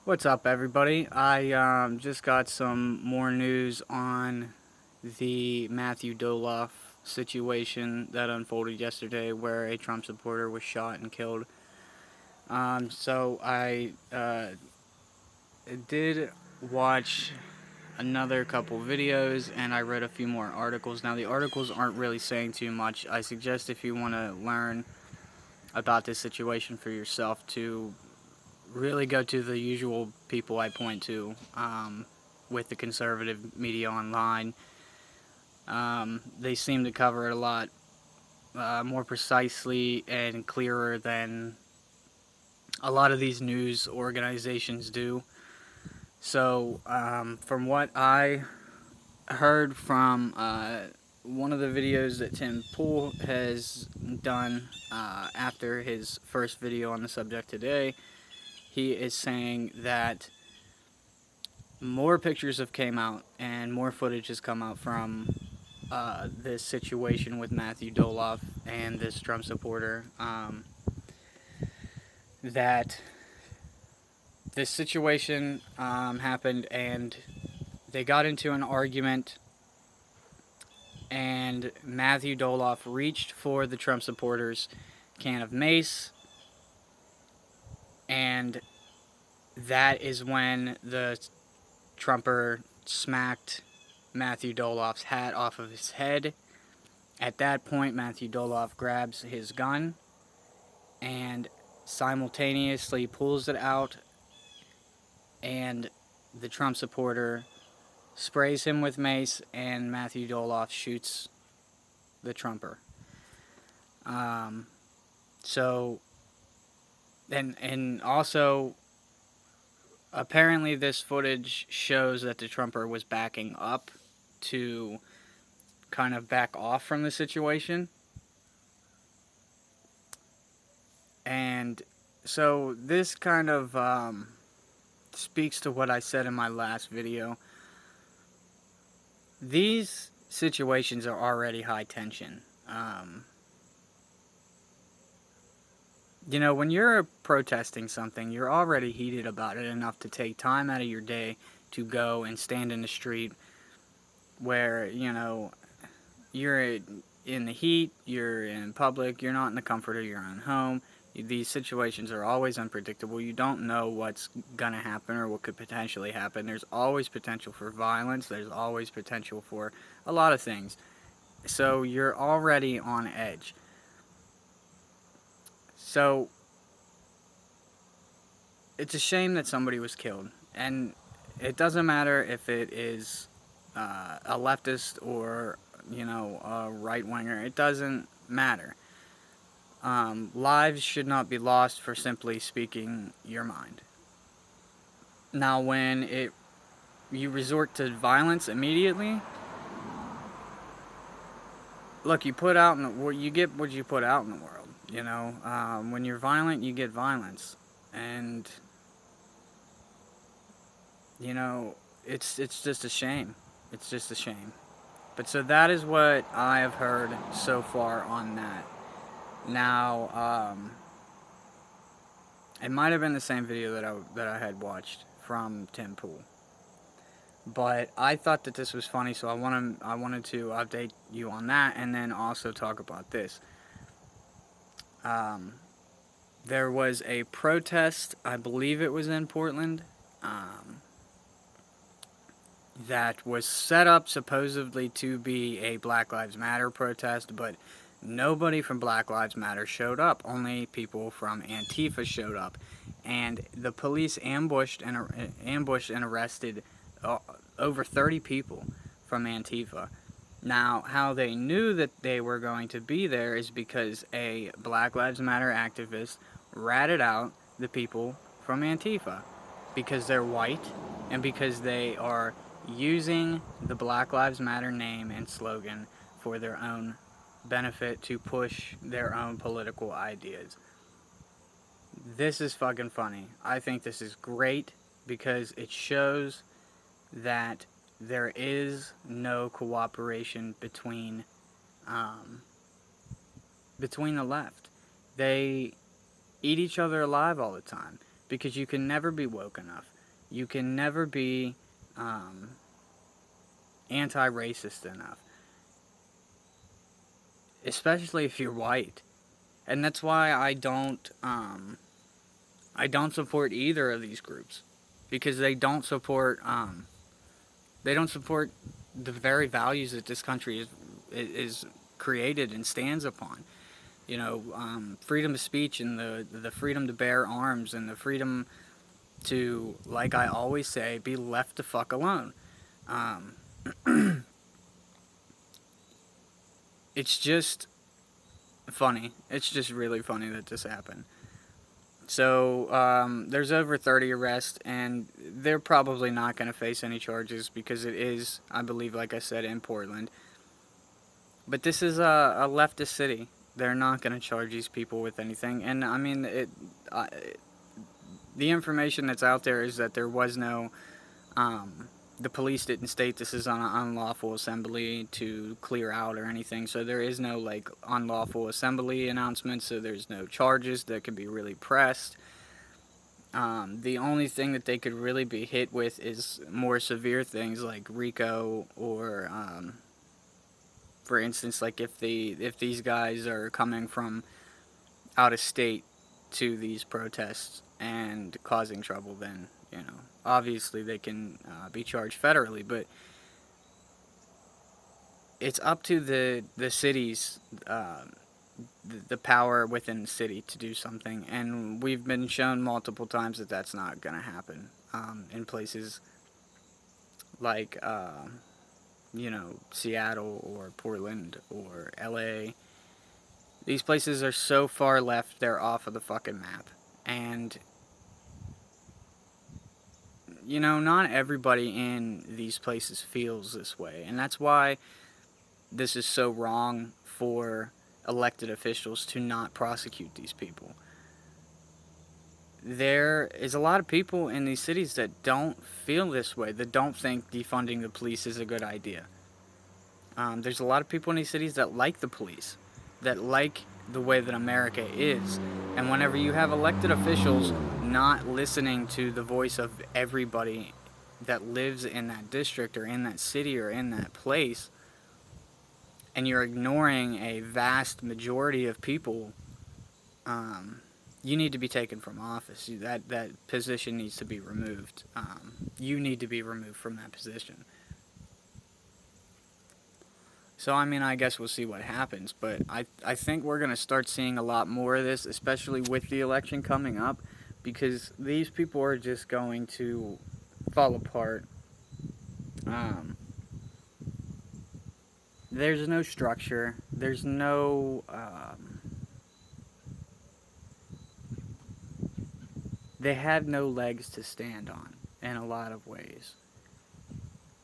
What's up, everybody? I just got some more news on the Matthew Doloff situation that unfolded yesterday, where a Trump supporter was shot and killed. So I did watch another couple videos, and I read a few more articles. Now, the articles aren't really saying too much. I suggest, if you want to learn about this situation for yourself, to really go to the usual people I point to, with the conservative media online. They seem to cover it a lot more precisely and clearer than a lot of these news organizations do. So, from what I heard from one of the videos that Tim Pool has done after his first video on the subject today, he is saying that more pictures have came out and more footage has come out from this situation with Matthew Doloff and this Trump supporter, that this situation happened, and they got into an argument, and Matthew Doloff reached for the Trump supporter's can of mace, and that is when the Trumper smacked Matthew Doloff's hat off of his head. At that point, Matthew Doloff grabs his gun and simultaneously pulls it out, and the Trump supporter sprays him with mace, and Matthew Doloff shoots the Trumper. Um, so, and also, apparently this footage shows that the Trumper was backing up to kind of back off from the situation. And so this kind of speaks to what I said in my last video. These situations are already high tension. When you're protesting something, you're already heated about it enough to take time out of your day to go and stand in the street where, you're in the heat, you're in public, you're not in the comfort of your own home. These situations are always unpredictable. You don't know what's going to happen or what could potentially happen. There's always potential for violence. There's always potential for a lot of things. So you're already on edge. So it's a shame that somebody was killed. And it doesn't matter if it is a leftist or, a right-winger. It doesn't matter. Lives should not be lost for simply speaking your mind. Now, when you resort to violence immediately, look, you get what you put out in the world. When you're violent, you get violence, and it's just a shame. It's just a shame. But so that is what I have heard so far on that. Now, it might have been the same video that I had watched from Tim Pool, but I thought that this was funny, so I wanted to update you on that, and then also talk about this. There was a protest, I believe it was in Portland, that was set up supposedly to be a Black Lives Matter protest, but nobody from Black Lives Matter showed up. Only people from Antifa showed up, and the police ambushed and arrested over 30 people from Antifa. Now, how they knew that they were going to be there is because a Black Lives Matter activist ratted out the people from Antifa because they're white and because they are using the Black Lives Matter name and slogan for their own benefit to push their own political ideas. This is fucking funny. I think this is great because it shows that there is no cooperation between the left. They eat each other alive all the time because you can never be woke enough. You can never be anti-racist enough, especially if you're white. And that's why I don't support either of these groups, because they don't support the very values that this country is created and stands upon. You know, freedom of speech and the freedom to bear arms and the freedom to, like I always say, be left the fuck alone. Um, it's just funny. It's just really funny that this happened. So, there's over 30 arrests, and they're probably not going to face any charges because it is, I believe, like I said, in Portland. But this is a leftist city. They're not going to charge these people with anything. And, I mean, the information that's out there is that there was no... the police didn't state this is an unlawful assembly to clear out or anything, so there is no, like, unlawful assembly announcement, so there's no charges that could be really pressed. The only thing that they could really be hit with is more severe things like RICO, or, for instance, like if these guys are coming from out of state to these protests and causing trouble, then, you know, obviously they can be charged federally, but it's up to the cities, the power within the city to do something, and we've been shown multiple times that that's not going to happen in places like, you know, Seattle or Portland or LA. These places are so far left, they're off of the fucking map. And, you know, not everybody in these places feels this way. And that's why this is so wrong for elected officials to not prosecute these people. There is a lot of people in these cities that don't feel this way, that don't think defunding the police is a good idea. There's a lot of people in these cities that like the police, that like the way that America is. And whenever you have elected officials not listening to the voice of everybody that lives in that district or in that city or in that place, and you're ignoring a vast majority of people, you need to be taken from office. That position needs to be removed. You need to be removed from that position. So, I mean, I guess we'll see what happens, but I think we're going to start seeing a lot more of this, especially with the election coming up, because these people are just going to fall apart. There's no structure. There's no... they have no legs to stand on in a lot of ways.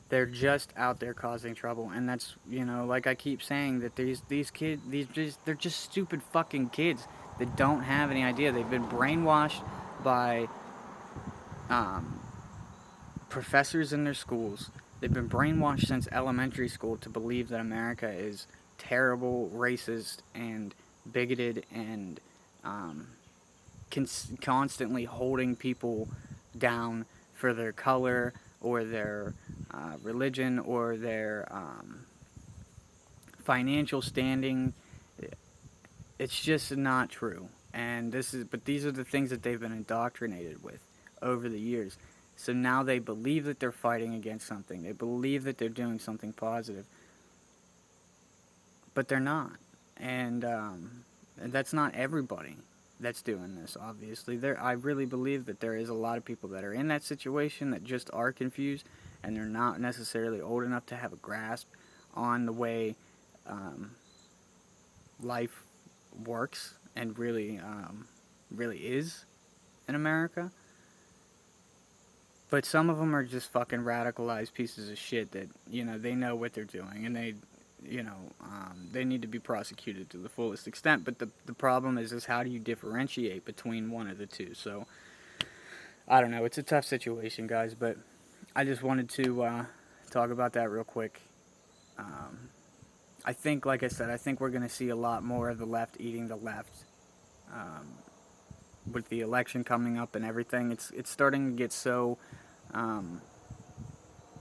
They're just out there causing trouble, and that's, you know, like I keep saying, that these kids, they're just stupid fucking kids that don't have any idea. They've been brainwashed by professors in their schools. They've been brainwashed since elementary school to believe that America is terrible, racist, and bigoted, and constantly holding people down for their color or their religion or their financial standing. It's just not true. And these are the things that they've been indoctrinated with over the years. So now they believe that they're fighting against something. They believe that they're doing something positive. But they're not. And that's not everybody that's doing this, obviously. I really believe that there is a lot of people that are in that situation that just are confused, and they're not necessarily old enough to have a grasp on the way life works and really is in America. But some of them are just fucking radicalized pieces of shit that, you know, they know what they're doing, and they, you know, they need to be prosecuted to the fullest extent. But the problem is how do you differentiate between one of the two? So, I don't know. It's a tough situation, guys, but I just wanted to talk about that real quick. I think, like I said, I think we're going to see a lot more of the left eating the left. with the election coming up and everything, it's starting to get so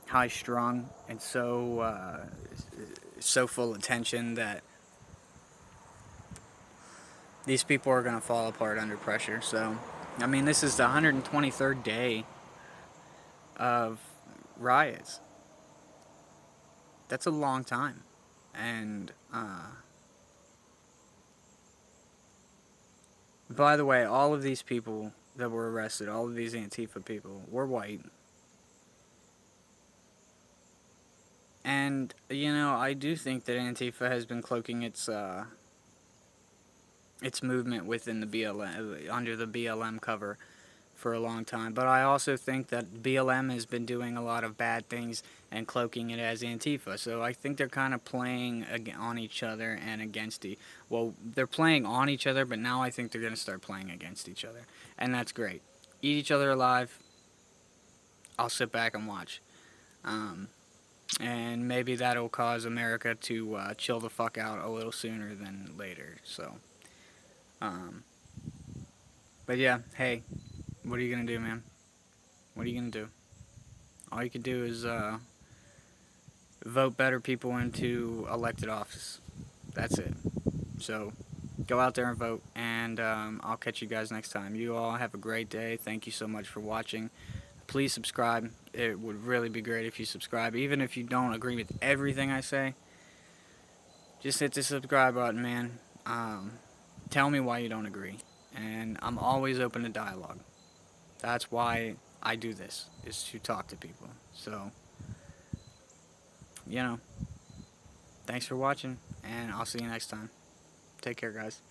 high strung and so full of tension that these people are going to fall apart under pressure. So, I mean, this is the 123rd day of riots. That's a long time. And, by the way, all of these people that were arrested, all of these Antifa people, were white. And, you know, I do think that Antifa has been cloaking its movement within the BLM, under the BLM cover for a long time. But I also think that BLM has been doing a lot of bad things and cloaking it as Antifa. So I think they're kind of playing on each other and against well, they're playing on each other, but now I think they're going to start playing against each other. And that's great. Eat each other alive. I'll sit back and watch. And maybe that'll cause America to chill the fuck out a little sooner than later. So, but yeah, hey, what are you gonna do, man? What are you gonna do? All you can do is vote better people into elected office. That's it. So, go out there and vote, and I'll catch you guys next time. You all have a great day. Thank you so much for watching. Please subscribe. It would really be great if you subscribe. Even if you don't agree with everything I say, just hit the subscribe button, man. Tell me why you don't agree. And I'm always open to dialogue. That's why I do this, is to talk to people. So, you know, thanks for watching, and I'll see you next time. Take care, guys.